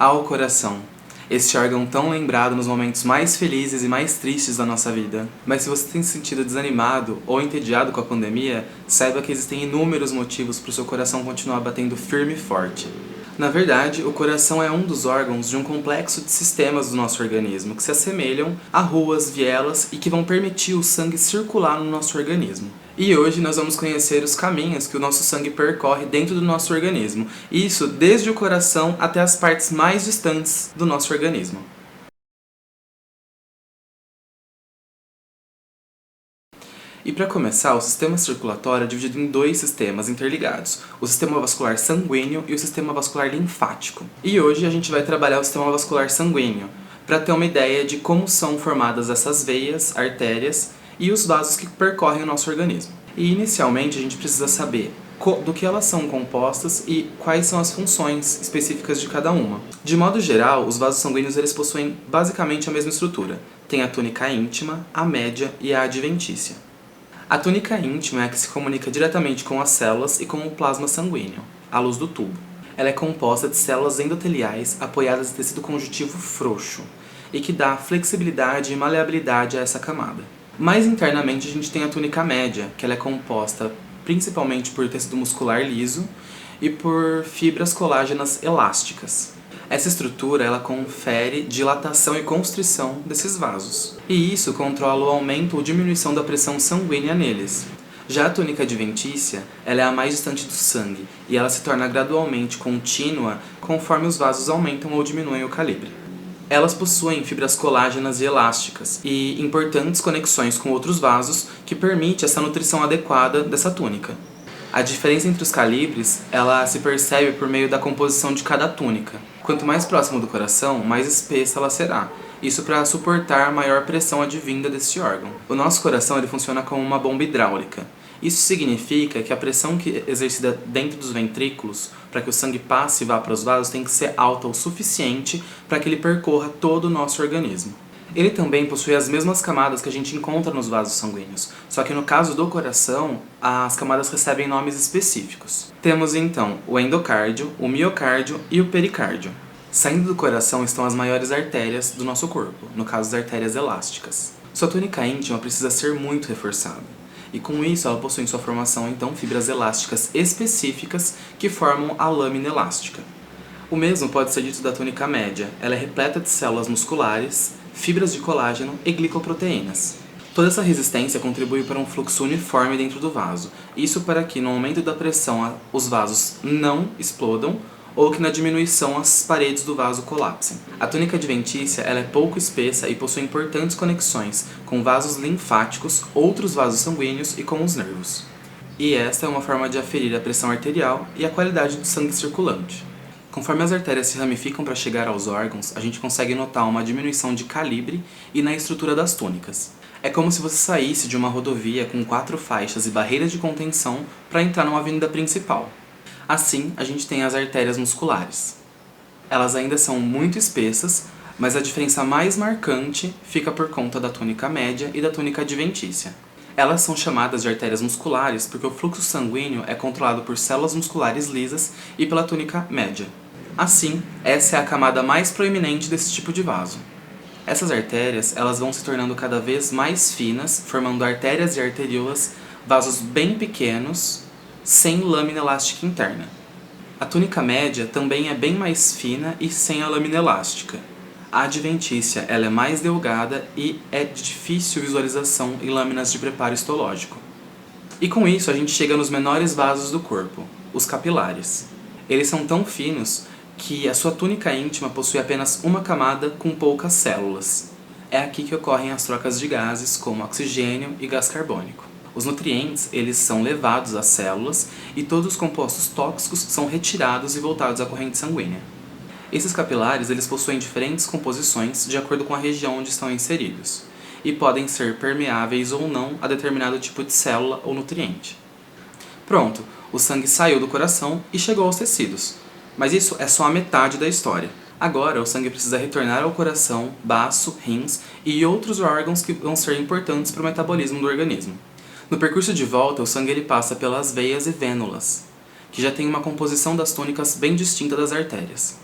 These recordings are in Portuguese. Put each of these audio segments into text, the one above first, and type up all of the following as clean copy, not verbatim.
Ao coração, este órgão tão lembrado nos momentos mais felizes e mais tristes da nossa vida. Mas se você tem se sentido desanimado ou entediado com a pandemia, saiba que existem inúmeros motivos para o seu coração continuar batendo firme e forte. Na verdade, o coração é um dos órgãos de um complexo de sistemas do nosso organismo que se assemelham a ruas, vielas e que vão permitir o sangue circular no nosso organismo. E hoje nós vamos conhecer os caminhos que o nosso sangue percorre dentro do nosso organismo, isso desde o coração até as partes mais distantes do nosso organismo. E para começar, o sistema circulatório é dividido em dois sistemas interligados, o sistema vascular sanguíneo e o sistema vascular linfático. E hoje a gente vai trabalhar o sistema vascular sanguíneo, para ter uma ideia de como são formadas essas veias, artérias e os vasos que percorrem o nosso organismo. E inicialmente a gente precisa saber do que elas são compostas e quais são as funções específicas de cada uma. De modo geral, os vasos sanguíneos eles possuem basicamente a mesma estrutura. Tem a túnica íntima, a média e a adventícia. A túnica íntima é a que se comunica diretamente com as células e com o plasma sanguíneo, à luz do tubo. Ela é composta de células endoteliais apoiadas em tecido conjuntivo frouxo e que dá flexibilidade e maleabilidade a essa camada. Mais internamente a gente tem a túnica média, que ela é composta principalmente por tecido muscular liso e por fibras colágenas elásticas. Essa estrutura ela confere dilatação e constrição desses vasos, e isso controla o aumento ou diminuição da pressão sanguínea neles. Já a túnica adventícia, ela é a mais distante do sangue, e ela se torna gradualmente contínua conforme os vasos aumentam ou diminuem o calibre. Elas possuem fibras colágenas e elásticas, e importantes conexões com outros vasos que permite essa nutrição adequada dessa túnica. A diferença entre os calibres, ela se percebe por meio da composição de cada túnica. Quanto mais próximo do coração, mais espessa ela será. Isso para suportar a maior pressão advinda deste órgão. O nosso coração ele funciona como uma bomba hidráulica. Isso significa que a pressão que é exercida dentro dos ventrículos para que o sangue passe e vá para os vasos tem que ser alta o suficiente para que ele percorra todo o nosso organismo. Ele também possui as mesmas camadas que a gente encontra nos vasos sanguíneos, só que no caso do coração, as camadas recebem nomes específicos. Temos então o endocárdio, o miocárdio e o pericárdio. Saindo do coração estão as maiores artérias do nosso corpo, no caso as artérias elásticas. Sua túnica íntima precisa ser muito reforçada, e com isso ela possui em sua formação então fibras elásticas específicas que formam a lâmina elástica. O mesmo pode ser dito da túnica média, ela é repleta de células musculares, fibras de colágeno e glicoproteínas. Toda essa resistência contribui para um fluxo uniforme dentro do vaso, isso para que no aumento da pressão os vasos não explodam ou que na diminuição as paredes do vaso colapsem. A túnica adventícia ela é pouco espessa e possui importantes conexões com vasos linfáticos, outros vasos sanguíneos e com os nervos. E esta é uma forma de aferir a pressão arterial e a qualidade do sangue circulante. Conforme as artérias se ramificam para chegar aos órgãos, a gente consegue notar uma diminuição de calibre e na estrutura das túnicas. É como se você saísse de uma rodovia com 4 faixas e barreiras de contenção para entrar numa avenida principal. Assim, a gente tem as artérias musculares. Elas ainda são muito espessas, mas a diferença mais marcante fica por conta da túnica média e da túnica adventícia. Elas são chamadas de artérias musculares porque o fluxo sanguíneo é controlado por células musculares lisas e pela túnica média. Assim, essa é a camada mais proeminente desse tipo de vaso. Essas artérias elas vão se tornando cada vez mais finas, formando artérias e arteriolas, vasos bem pequenos, sem lâmina elástica interna. A túnica média também é bem mais fina e sem a lâmina elástica. A adventícia ela é mais delgada e é de difícil visualização em lâminas de preparo histológico. E com isso a gente chega nos menores vasos do corpo, os capilares. Eles são tão finos que a sua túnica íntima possui apenas uma camada com poucas células. É aqui que ocorrem as trocas de gases como oxigênio e gás carbônico. Os nutrientes eles são levados às células e todos os compostos tóxicos são retirados e voltados à corrente sanguínea. Esses capilares eles possuem diferentes composições de acordo com a região onde estão inseridos e podem ser permeáveis ou não a determinado tipo de célula ou nutriente. Pronto, o sangue saiu do coração e chegou aos tecidos, mas isso é só a metade da história. Agora o sangue precisa retornar ao coração, baço, rins e outros órgãos que vão ser importantes para o metabolismo do organismo. No percurso de volta, o sangue ele passa pelas veias e vênulas, que já tem uma composição das túnicas bem distinta das artérias.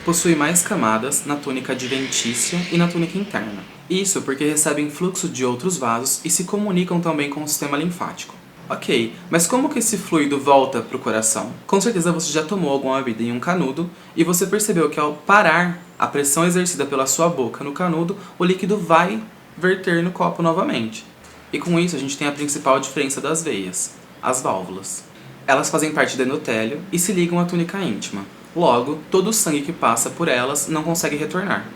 possui mais camadas na túnica adventícia e na túnica interna. Isso porque recebem fluxo de outros vasos e se comunicam também com o sistema linfático. Ok, mas como que esse fluido volta para o coração? Com certeza você já tomou alguma bebida em um canudo e você percebeu que ao parar a pressão exercida pela sua boca no canudo, o líquido vai verter no copo novamente. E com isso a gente tem a principal diferença das veias, as válvulas. Elas fazem parte do endotélio e se ligam à túnica íntima. Logo, todo o sangue que passa por elas não consegue retornar.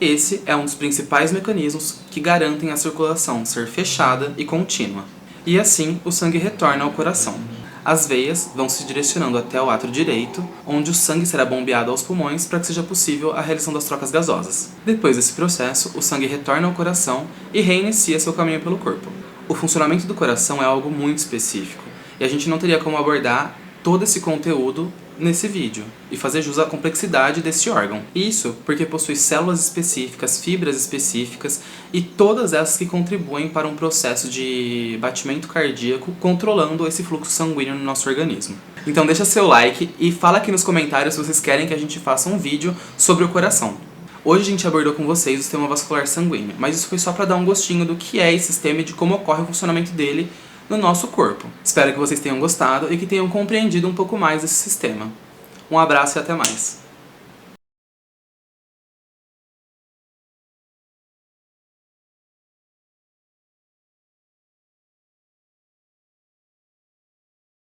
Esse é um dos principais mecanismos que garantem a circulação ser fechada e contínua. E assim, o sangue retorna ao coração. As veias vão se direcionando até o átrio direito, onde o sangue será bombeado aos pulmões para que seja possível a realização das trocas gasosas. Depois desse processo, o sangue retorna ao coração e reinicia seu caminho pelo corpo. O funcionamento do coração é algo muito específico, e a gente não teria como abordar todo esse conteúdo nesse vídeo e fazer jus à complexidade desse órgão. Isso porque possui células específicas, fibras específicas e todas essas que contribuem para um processo de batimento cardíaco controlando esse fluxo sanguíneo no nosso organismo. Então deixa seu like e fala aqui nos comentários se vocês querem que a gente faça um vídeo sobre o coração. Hoje a gente abordou com vocês o sistema vascular sanguíneo, mas isso foi só para dar um gostinho do que é esse sistema e de como ocorre o funcionamento dele no nosso corpo. Espero que vocês tenham gostado e que tenham compreendido um pouco mais desse sistema. Um abraço e até mais!